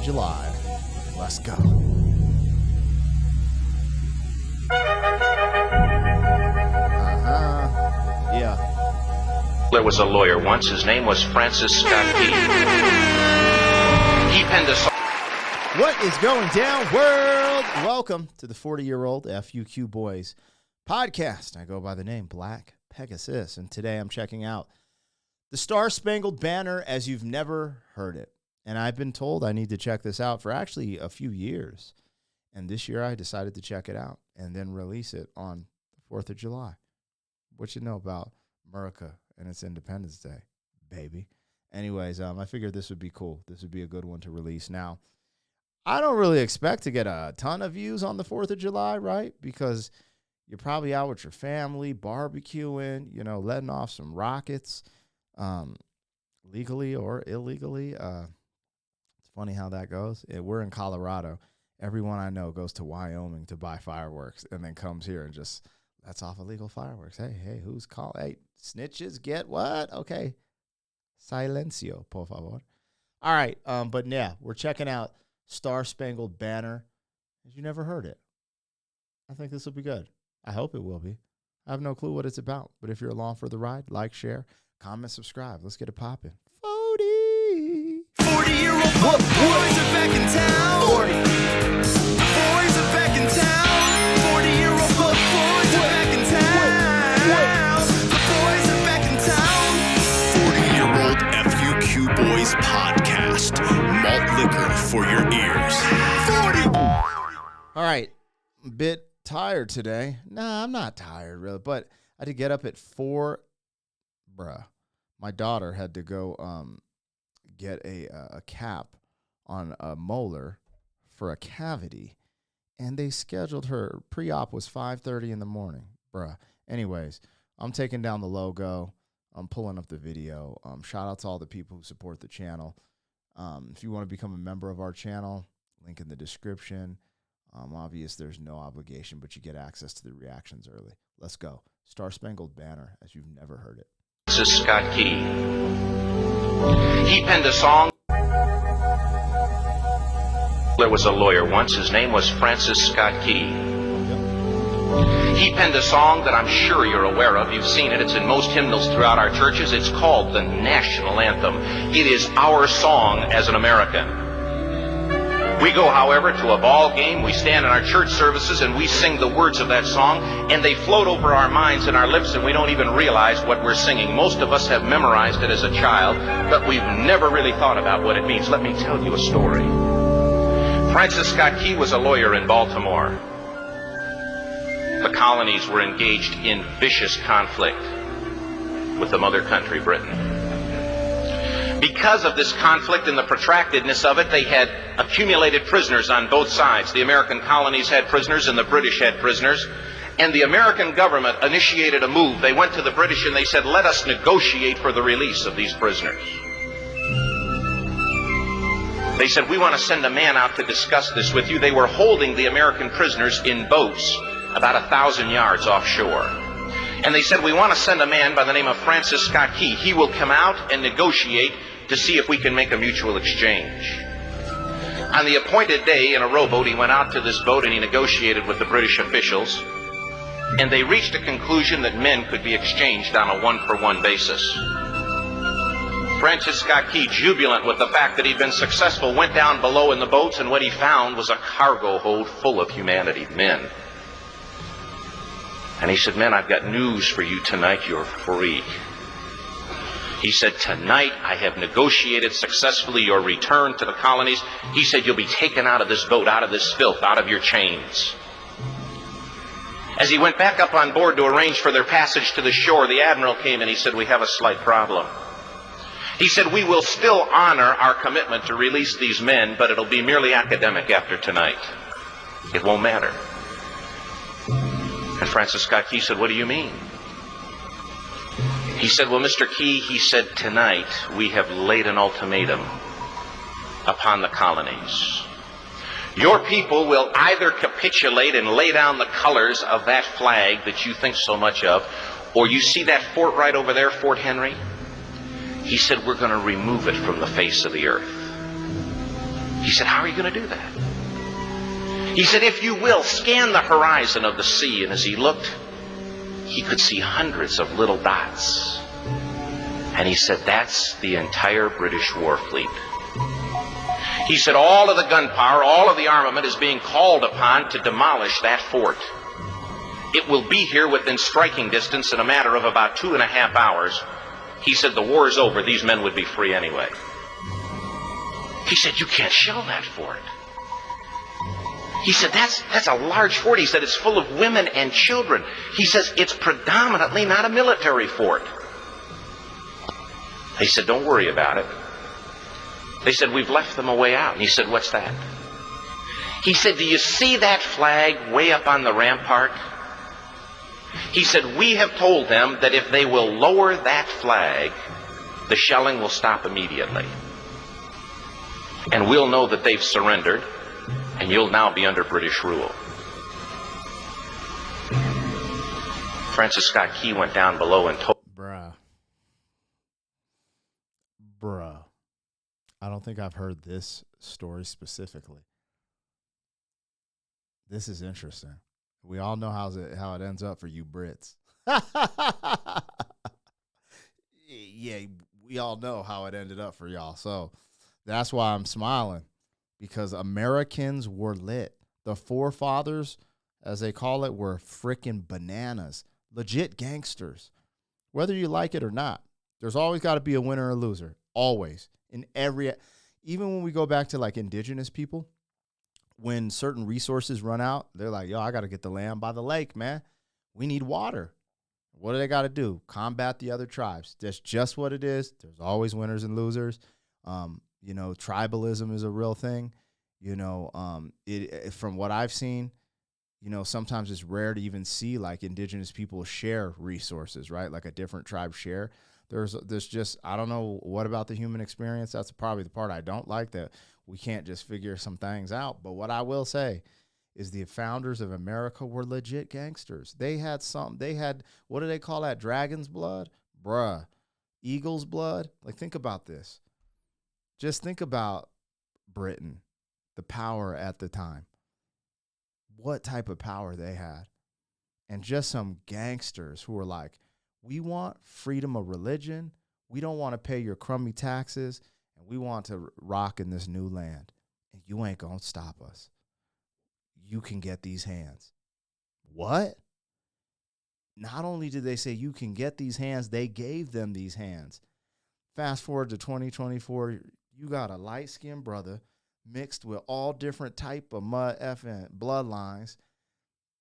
July. Let's go. Yeah. There was a lawyer once. His name was Francis Scott Key. He penned a song. What is going down, world? Welcome to the 40-year-old FUQ Boys podcast. I go by the name Black Pegasus, and today I'm checking out the Star-Spangled Banner as you've never heard it. And I've been told I need to check this out for actually a few years. And this year I decided to check it out and then release it on the 4th of July. What you know about America and its Independence Day, baby. Anyways, I figured this would be cool. This would be a good one to release. Now, I don't really expect to get a ton of views on the 4th of July, right? Because you're probably out with your family, barbecuing, you know, letting off some rockets, legally or illegally. It's funny how that goes. We're in Colorado. Everyone I know goes to Wyoming to buy fireworks and then comes here and just lets off illegal fireworks. Hey, who's calling? Hey, snitches get what? Okay. Silencio, por favor. All right, but yeah, we're checking out Star-Spangled Banner. As you never heard it. I think this will be good. I hope it will be. I have no clue what it's about, but if you're along for the ride, like, share, comment, subscribe. Let's get it popping. 40-year-old boys are back in town. 40. Boys are back in town. 40-year-old boys are back in town. The boys are back in town. 40-year-old FUQ Boys podcast. Malt liquor for your ears. 40. All right. A bit tired today. Nah, I'm not tired, really, but I had to get up at 4. My daughter had to go get a cap on a molar for a cavity, and they scheduled her. Pre-op was 5:30 in the morning, Anyways, I'm taking down the logo. I'm pulling up the video. Shout out to all the people who support the channel. If you want to become a member of our channel, link in the description. Obvious there's no obligation, but you get access to the reactions early. Let's go. Star-Spangled Banner as you've never heard it. Francis Scott Key. He penned a song. There was a lawyer once. His name was Francis Scott Key. He penned a song that I'm sure you're aware of. You've seen it. It's in most hymnals throughout our churches. It's called the national anthem. It is our song as an American. We go, however, to a ball game. We stand in our church services and we sing the words of that song, and they float over our minds and our lips, and we don't even realize what we're singing. Most of us have memorized it as a child, but we've never really thought about what it means. Let me tell you a story. Francis Scott Key was a lawyer in Baltimore. The colonies were engaged in vicious conflict with the mother country, Britain. Because of this conflict and the protractedness of it, they had accumulated prisoners on both sides. The American colonies had prisoners and the British had prisoners. And the American government initiated a move. They went to the British and they said, let us negotiate for the release of these prisoners. They said, we want to send a man out to discuss this with you. They were holding the American prisoners in boats about 1,000 yards offshore. And they said, we want to send a man by the name of Francis Scott Key. He will come out and negotiate to see if we can make a mutual exchange. On the appointed day, in a rowboat, he went out to this boat and he negotiated with the British officials. And they reached a conclusion that men could be exchanged on a one-for-one basis. Francis Scott Key, jubilant with the fact that he'd been successful, went down below in the boats, and what he found was a cargo hold full of humanity, men. And he said, men, I've got news for you tonight. You're free. He said, tonight I have negotiated successfully your return to the colonies. He said, you'll be taken out of this boat, out of this filth, out of your chains. As he went back up on board to arrange for their passage to the shore, the admiral came and he said, we have a slight problem. He said, we will still honor our commitment to release these men, but it'll be merely academic after tonight. It won't matter. And Francis Scott Key said, what do you mean? He said, well, Mr. Key, he said, tonight we have laid an ultimatum upon the colonies. Your people will either capitulate and lay down the colors of that flag that you think so much of, or you see that fort right over there, Fort Henry? He said, we're going to remove it from the face of the earth. He said, how are you going to do that? He said, if you will, scan the horizon of the sea. And as he looked, he could see hundreds of little dots. And he said, that's the entire British war fleet. He said, all of the gunpowder, all of the armament is being called upon to demolish that fort. It will be here within striking distance in a matter of about 2.5 hours. He said, the war is over. These men would be free anyway. He said, you can't shell that fort. He said, that's a large fort. He said, it's full of women and children. He says, it's predominantly not a military fort. He said, don't worry about it. They said, we've left them a way out. And he said, what's that? He said, do you see that flag way up on the rampart? He said, we have told them that if they will lower that flag, the shelling will stop immediately. And we'll know that they've surrendered, and you'll now be under British rule. Francis Scott Key went down below and told... Bruh. I don't think I've heard this story specifically. This is interesting. We all know how it ends up for you Brits. Yeah, we all know how it ended up for y'all. So that's why I'm smiling, because Americans were lit. The forefathers, as they call it, were freaking bananas. Legit gangsters. Whether you like it or not, there's always got to be a winner or a loser. Always. In every, even when we go back to like indigenous people, when certain resources run out, they're like, yo, I got to get the land by the lake, man. We need water. What do they got to do? Combat the other tribes. That's just what it is. There's always winners and losers. You know, tribalism is a real thing. You know, from what I've seen, you know, sometimes it's rare to even see like indigenous people share resources, right? Like a different tribe share. There's just, I don't know what about the human experience. That's probably the part I don't like, that we can't just figure some things out. But what I will say is the founders of America were legit gangsters. They had what do they call that? Dragon's blood? Bruh. Eagle's blood? Like, think about this. Just think about Britain, the power at the time. What type of power they had. And just some gangsters who were like, we want freedom of religion. We don't want to pay your crummy taxes. And we want to rock in this new land. And you ain't going to stop us. You can get these hands. What? Not only did they say you can get these hands, they gave them these hands. Fast forward to 2024, you got a light-skinned brother mixed with all different type of mud effing bloodlines,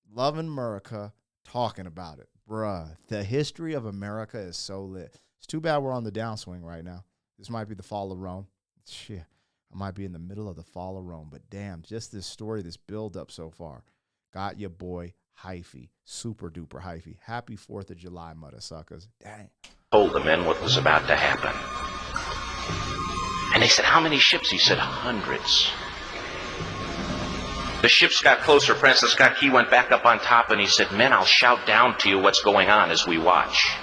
loving America, talking about it. Bruh, the history of America is so lit. It's too bad we're on the downswing right now. This might be the fall of Rome. Shit, I might be in the middle of the fall of Rome. But damn, just this story, this build-up so far. Got your boy hyphy, super-duper hyphy. Happy 4th of July, mother suckers. Dang. Told the men what was about to happen. And they said, how many ships? He said, hundreds. The ships got closer. Francis Scott Key went back up on top and he said, men, I'll shout down to you what's going on as we watch.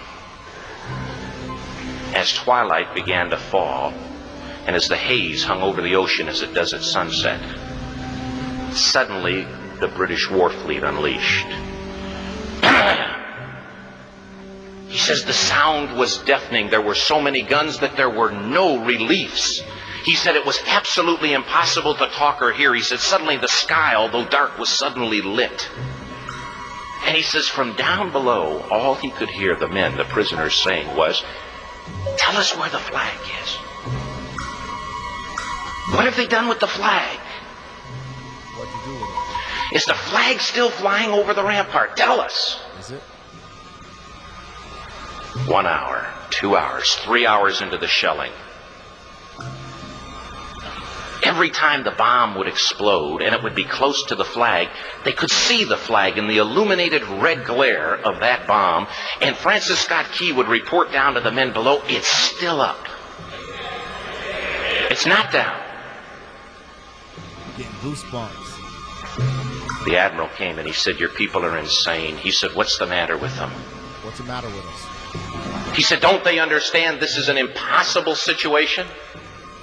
As twilight began to fall, and as the haze hung over the ocean as it does at sunset, suddenly the British war fleet unleashed. He says the sound was deafening. There were so many guns that there were no reliefs. He said it was absolutely impossible to talk or hear. He said suddenly the sky, although dark, was suddenly lit. And he says from down below, all he could hear the men, the prisoners, saying was, tell us where the flag is. What have they done with the flag? What'd you do with it? Is the flag still flying over the rampart? Tell us. Is it? 1 hour, 2 hours, 3 hours into the shelling. Every time the bomb would explode and it would be close to the flag, they could see the flag in the illuminated red glare of that bomb, and Francis Scott Key would report down to the men below, it's still up. It's not down. Getting goosebumps. The admiral came and he said, your people are insane. He said, what's the matter with them? What's the matter with us? He said, don't they understand this is an impossible situation?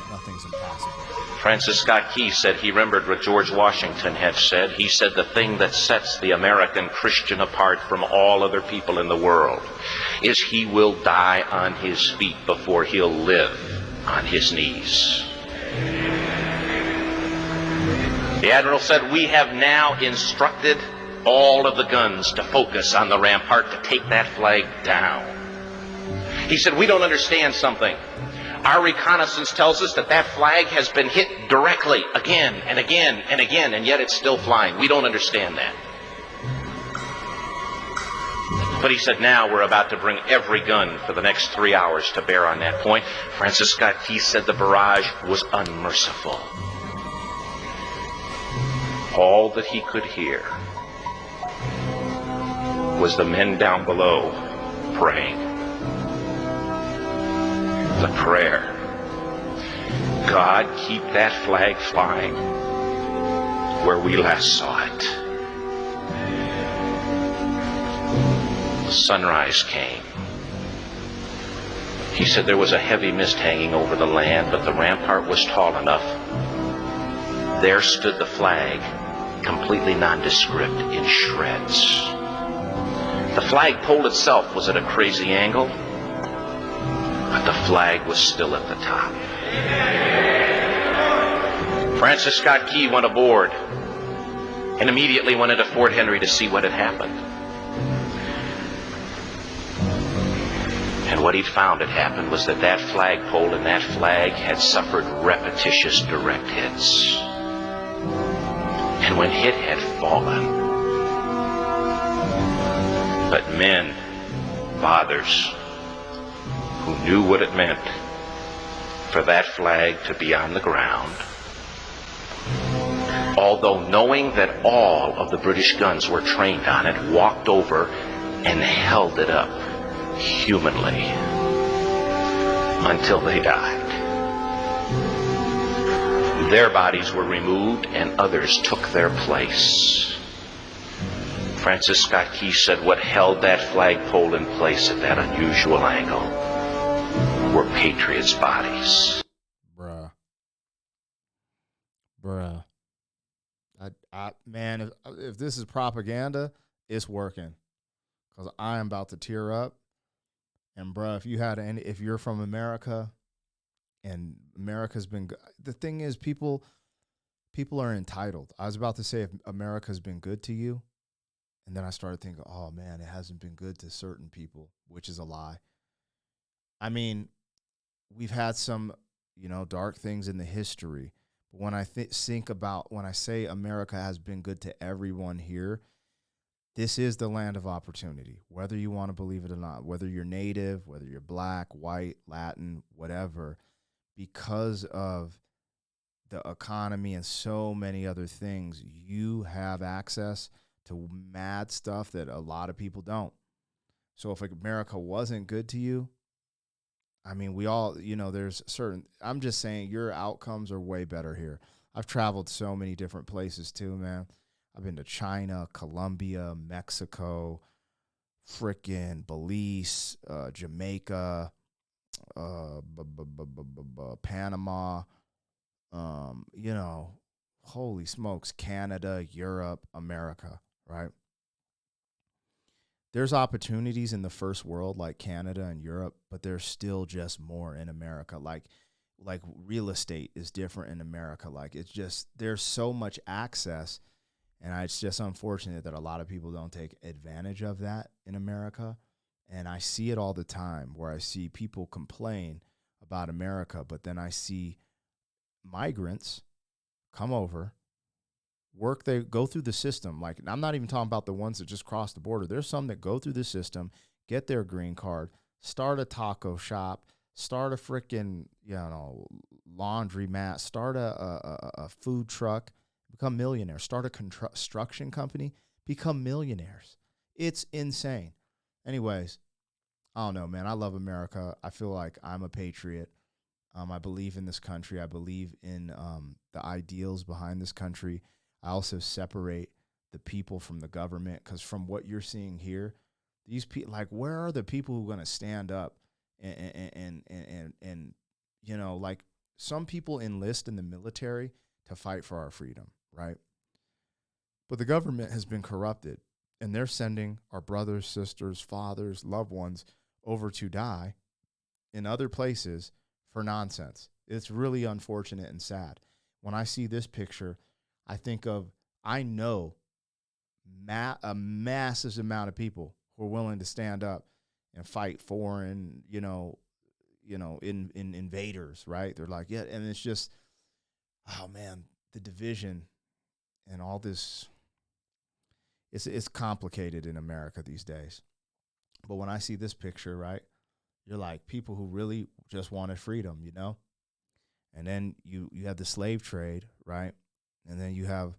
Nothing's impossible. Francis Scott Key said he remembered what George Washington had said. He said the thing that sets the American Christian apart from all other people in the world is he will die on his feet before he'll live on his knees. The Admiral said, we have now instructed all of the guns to focus on the rampart to take that flag down. He said, we don't understand something. Our reconnaissance tells us that that flag has been hit directly again and again and again, and yet it's still flying. We don't understand that. But he said, now we're about to bring every gun for the next 3 hours to bear on that point. Francis Scott Key said the barrage was unmerciful. All that he could hear was the men down below praying. The prayer, God, keep that flag flying where we last saw it. The sunrise came. He said there was a heavy mist hanging over the land, but the rampart was tall enough. There stood the flag, completely nondescript, in shreds. The flagpole itself was at a crazy angle, but the flag was still at the top. Francis Scott Key went aboard and immediately went into Fort Henry to see what had happened. And what he'd found had happened was that that flagpole and that flag had suffered repetitious direct hits. And when it had fallen, but men, fathers, who knew what it meant for that flag to be on the ground, although knowing that all of the British guns were trained on it, walked over and held it up humanly until they died. Their bodies were removed and others took their place. Francis Scott Key said what held that flagpole in place at that unusual angle were patriots' bodies. Bruh. Man, if this is propaganda, it's working. Because I am about to tear up. And bruh, if you're from America, and America's been, the thing is, people are entitled. I was about to say, if America's been good to you, and then I started thinking, oh man, it hasn't been good to certain people, which is a lie. I mean, we've had some, dark things in the history. But when I think about, when I say America has been good to everyone here, this is the land of opportunity, whether you want to believe it or not, whether you're native, whether you're black, white, Latin, whatever, because of the economy and so many other things, you have access to mad stuff that a lot of people don't. So if America wasn't good to you, I mean, we all, there's certain, I'm just saying your outcomes are way better here. I've traveled so many different places too, man. I've been to China, Colombia, Mexico, frickin' Belize, Jamaica, Panama, holy smokes, Canada, Europe, America, right? There's opportunities in the first world like Canada and Europe, but there's still just more in America. Like real estate is different in America. Like it's just, there's so much access. And it's just unfortunate that a lot of people don't take advantage of that in America. And I see it all the time where I see people complain about America, but then I see migrants come over, they go through the system. Like, I'm not even talking about the ones that just cross the border. There's some that go through the system, get their green card, start a taco shop, start a freaking, laundry mat, start a food truck, become millionaires, start a construction company, become millionaires. It's insane. Anyways, I don't know, man. I love America. I feel like I'm a patriot. I believe in this country. I believe in the ideals behind this country. I also separate the people from the government, because from what you're seeing here, these people, like, where are the people who are going to stand up and like, some people enlist in the military to fight for our freedom, right? But the government has been corrupted, and they're sending our brothers, sisters, fathers, loved ones over to die in other places for nonsense. It's really unfortunate and sad. When I see this picture, I know a massive amount of people who are willing to stand up and fight foreign, in invaders, right? They're like, yeah, and it's just, oh man, the division and all this, it's complicated in America these days. But when I see this picture, right, you're like people who really just wanted freedom, And then you have the slave trade, right? And then you have,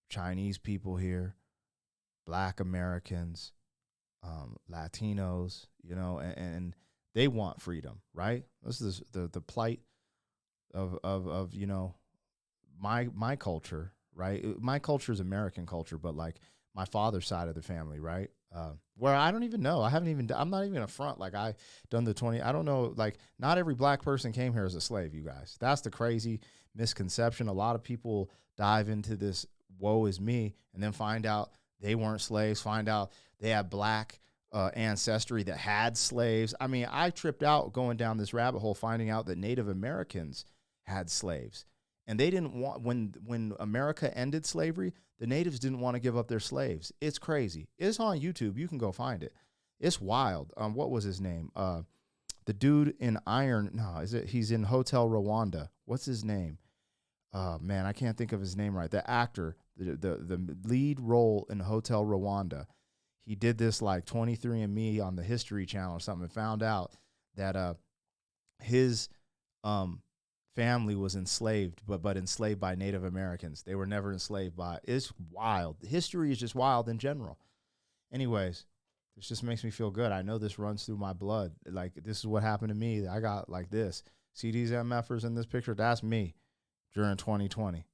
Chinese people here, Black Americans, Latinos, and they want freedom, right? This is the plight of my culture, right? My culture is American culture, but like my father's side of the family, right? Where I don't even know. I'm not even a front. Like I done the 20. I don't know. Like not every Black person came here as a slave, you guys. That's the crazy misconception. A lot of people dive into this woe is me and then find out they weren't slaves, find out they had Black ancestry that had slaves. I mean, I tripped out going down this rabbit hole, finding out that Native Americans had slaves. And they didn't want, when America ended slavery, the natives didn't want to give up their slaves. It's crazy. It's on YouTube. You can go find it. It's wild. What was his name? The dude in he's in Hotel Rwanda. What's his name? Man, I can't think of his name right. The actor, the lead role in Hotel Rwanda. He did this like 23andMe on the History Channel or something and found out that his family was enslaved, but enslaved by Native Americans. They were never enslaved by. It's wild. History is just wild in general. Anyways, this just makes me feel good. I know this runs through my blood. Like this is what happened to me. I got like this. See these MFers in this picture? That's me during 2020.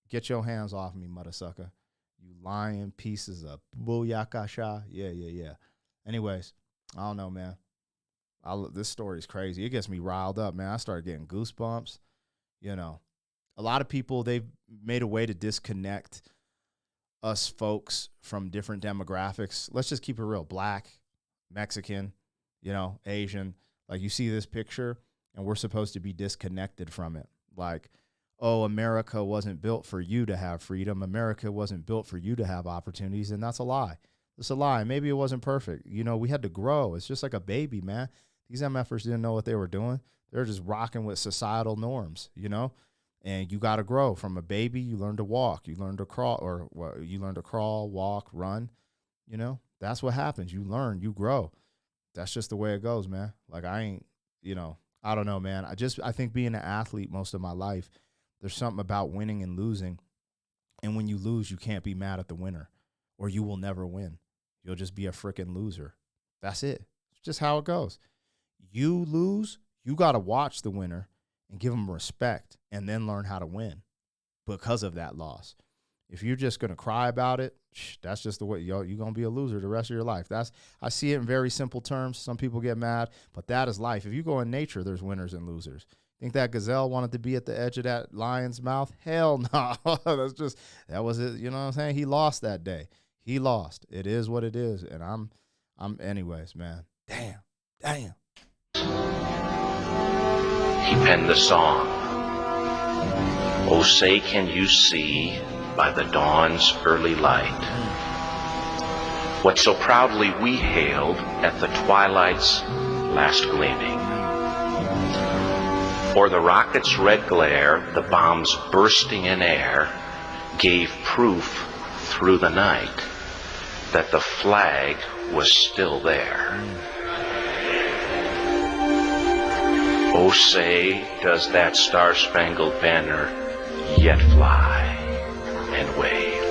Get your hands off me, mother sucker. You lying pieces of booyakasha. Yeah. Anyways, I don't know, man. This story is crazy. It gets me riled up, man. I started getting goosebumps. A lot of people, they've made a way to disconnect us folks from different demographics. Let's just keep it real. Black, Mexican, Asian. Like you see this picture and we're supposed to be disconnected from it. Like, oh, America wasn't built for you to have freedom. America wasn't built for you to have opportunities. And that's a lie. It's a lie. Maybe it wasn't perfect. We had to grow. It's just like a baby, man. These MFers didn't know what they were doing. They're just rocking with societal norms, and you got to grow. From a baby, you learn to walk, you learn to crawl, walk, run, that's what happens. You learn, you grow. That's just the way it goes, man. Like I don't know, man. I think being an athlete most of my life, there's something about winning and losing. And when you lose, you can't be mad at the winner or you will never win. You'll just be a freaking loser. That's it. It's just how it goes. You lose, you got to watch the winner and give them respect and then learn how to win because of that loss. If you're just going to cry about it, that's just the way you're going to be a loser the rest of your life. I see it in very simple terms. Some people get mad, but that is life. If you go in nature, there's winners and losers. Think that gazelle wanted to be at the edge of that lion's mouth? Hell no. That was it. You know what I'm saying? He lost that day. He lost. It is what it is. And I'm anyways, man. Damn. He penned the song, "Oh, say can you see by the dawn's early light what so proudly we hailed at the twilight's last gleaming? O'er the rocket's red glare, the bombs bursting in air, gave proof through the night that the flag was still there. Oh, say, does that star-spangled banner yet fly and wave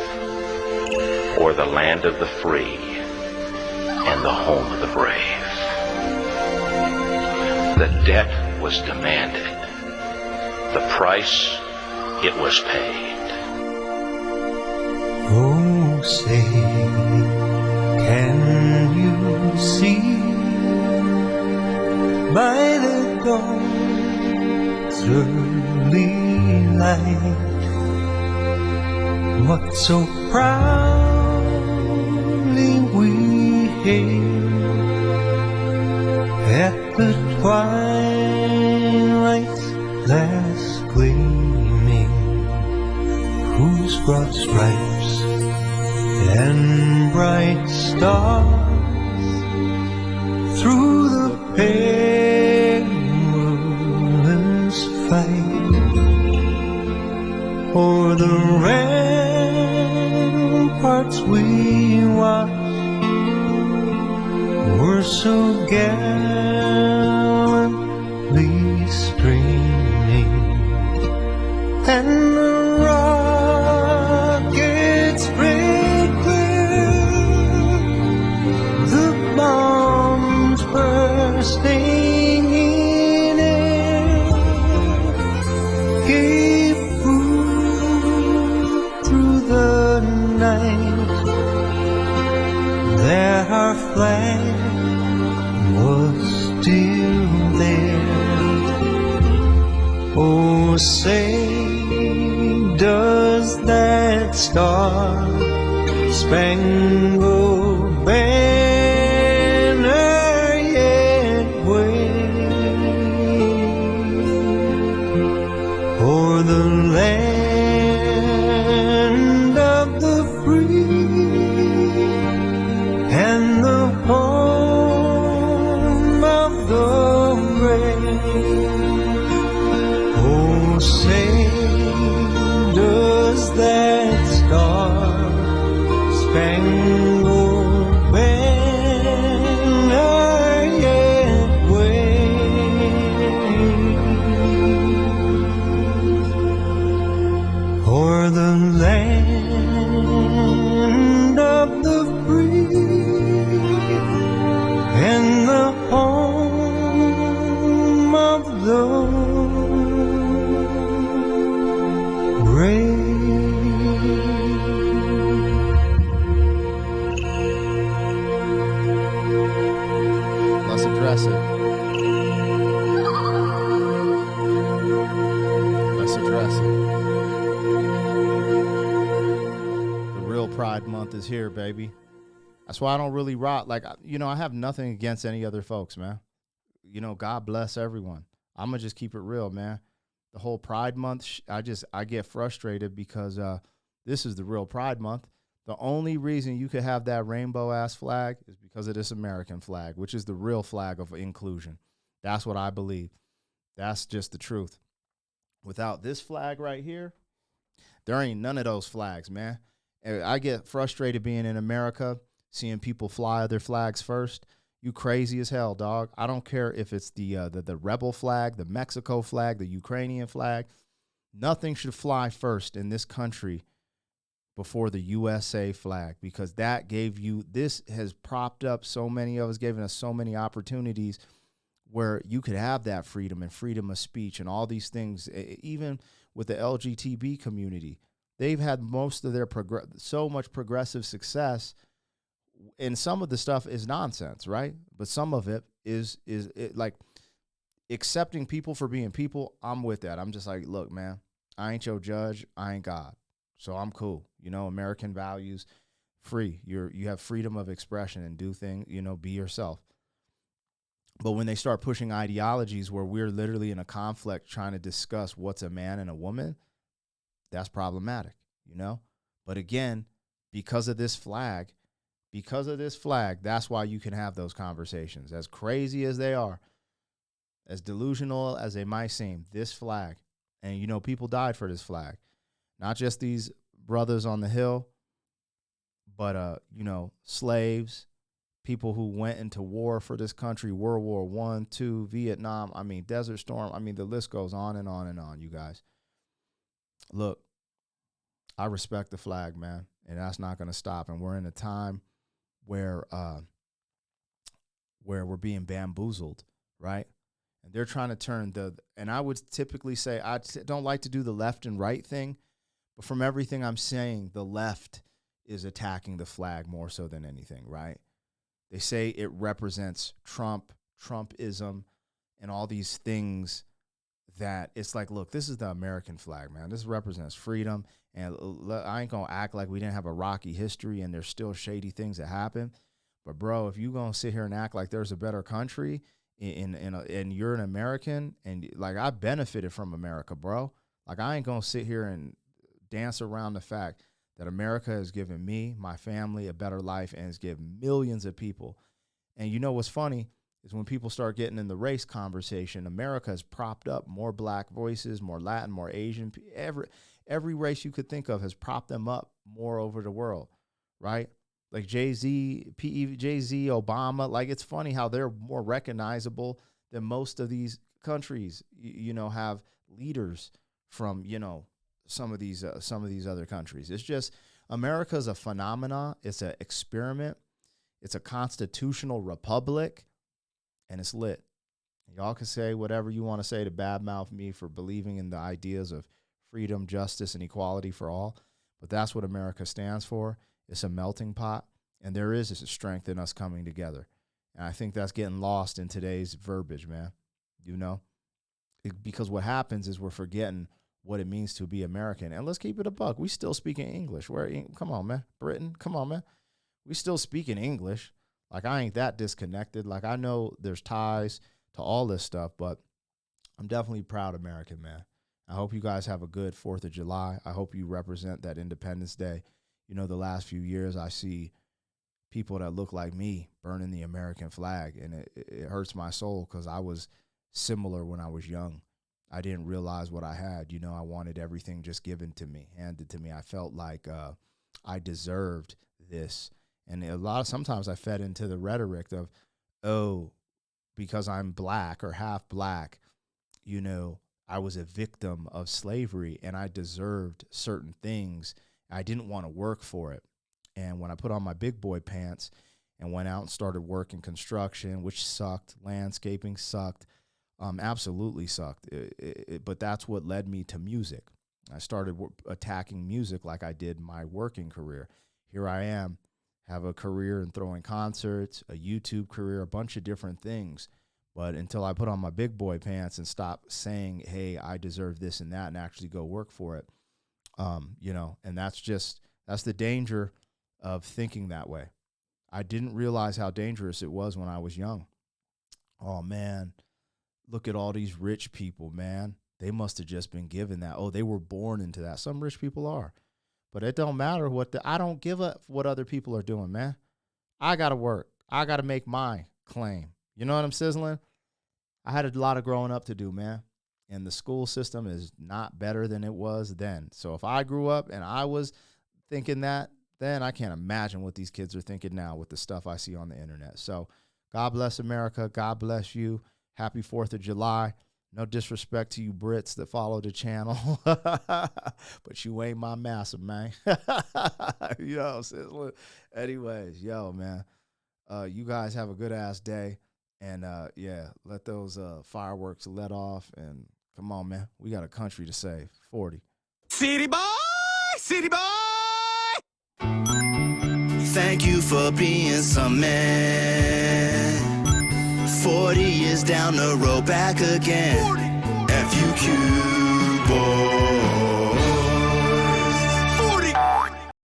o'er the land of the free and the home of the brave? The debt was demanded. The price, it was paid. Oh, say, can you see by the dawn's early light. What so proudly we hailed at the twilight's last gleaming, whose broad stripes and bright stars through the perilous fight o'er the ramparts we watched were so gallantly streaming, and the rockets sprayed clear, the bombs bursting in air gave proof through the night that our flag was still there. Oh, say, does that star-spangled banner yet wave o'er the land of the free and the home of the brave? Oh, say, does that star-spangled banner yet wave o'er the land of the free and the home of the brave? Let's address it. Let's address it. The real Pride Month is here, baby. That's why I don't really rock. Like, I have nothing against any other folks, man. God bless everyone. I'm going to just keep it real, man. The whole Pride Month, I get frustrated because this is the real Pride Month. The only reason you could have that rainbow-ass flag is because of this American flag, which is the real flag of inclusion. That's what I believe. That's just the truth. Without this flag right here, there ain't none of those flags, man. I get frustrated being in America, seeing people fly their flags first. You crazy as hell, dog. I don't care if it's the rebel flag, the Mexico flag, the Ukrainian flag. Nothing should fly first in this country before the USA flag, because that this has propped up so many of us, given us so many opportunities where you could have that freedom and freedom of speech and all these things. Even with the LGBT community, they've had most of their so much progressive success. And some of the stuff is nonsense, right? But some of it is like accepting people for being people. I'm with that. I'm just like, look, man, I ain't your judge. I ain't God. So I'm cool. American values, free. You have freedom of expression and do things, be yourself. But when they start pushing ideologies where we're literally in a conflict trying to discuss what's a man and a woman, that's problematic, But again, because of this flag, that's why you can have those conversations. As crazy as they are, as delusional as they might seem, this flag, and people died for this flag. Not just these brothers on the hill, but slaves, people who went into war for this country, World War I, II, Vietnam, Desert Storm, the list goes on and on and on, you guys. Look, I respect the flag, man, and that's not going to stop. And we're in a time where we're being bamboozled, right? And they're trying to turn and I would typically say, I don't like to do the left and right thing, but from everything I'm saying, the left is attacking the flag more so than anything, right? They say it represents Trumpism, and all these things that it's like, look, this is the American flag, man. This represents freedom. And I ain't going to act like we didn't have a rocky history and there's still shady things that happen. But, bro, if you going to sit here and act like there's a better country and you're an American, and like I benefited from America, bro. Like I ain't going to sit here and dance around the fact that America has given me, my family, a better life and has given millions of people. And you know what's funny is when people start getting in the race conversation, America has propped up more black voices, more Latin, more Asian. Every race you could think of has propped them up more over the world, right? Like Jay-Z, Jay-Z, Obama. Like it's funny how they're more recognizable than most of these countries, you know, have leaders from, you know, some of these other countries. It's just America's a phenomenon. It's an experiment. It's a constitutional republic, and it's lit. Y'all can say whatever you want to say to badmouth me for believing in the ideas of freedom, justice, and equality for all, but that's what America stands for. It's a melting pot, and there is a strength in us coming together. And I think that's getting lost in today's verbiage, man. You know, because what happens is we're forgetting what it means to be American. And let's keep it a buck. We still speaking English. Come on, man. Britain, come on, man. We still speaking English. Like, I ain't that disconnected. Like, I know there's ties to all this stuff, but I'm definitely proud American, man. I hope you guys have a good 4th of July. I hope you represent that Independence Day. You know, the last few years I see people that look like me burning the American flag, and it hurts my soul because I was similar when I was young. I didn't realize what I had. You know, I wanted everything just given to me, handed to me. I felt like I deserved this. And sometimes I fed into the rhetoric of, oh, because I'm black or half black, you know, I was a victim of slavery and I deserved certain things. I didn't want to work for it. And when I put on my big boy pants and went out and started working construction, which sucked, landscaping sucked, absolutely sucked. But that's what led me to music. I started attacking music like I did my working career. Here I am, have a career in throwing concerts, a YouTube career, a bunch of different things. But until I put on my big boy pants and stop saying, hey, I deserve this and that, and actually go work for it, you know, and that's the danger of thinking that way. I didn't realize how dangerous it was when I was young. Oh, man. Look at all these rich people, man. They must have just been given that. Oh, they were born into that. Some rich people are. But it don't matter I don't give up what other people are doing, man. I got to work. I got to make my claim. You know what I'm sizzling? I had a lot of growing up to do, man. And the school system is not better than it was then. So if I grew up and I was thinking that, then I can't imagine what these kids are thinking now with the stuff I see on the internet. So God bless America. God bless you. Happy 4th of July. No disrespect to you Brits that follow the channel, but you ain't my master, man. You know what I'm saying? Anyways, yo, man, you guys have a good-ass day. And, yeah, let those fireworks let off. And come on, man. We got a country to save. 40. City boy! City boy! Thank you for being some man. 40 years down the road, back again. FUQ boy.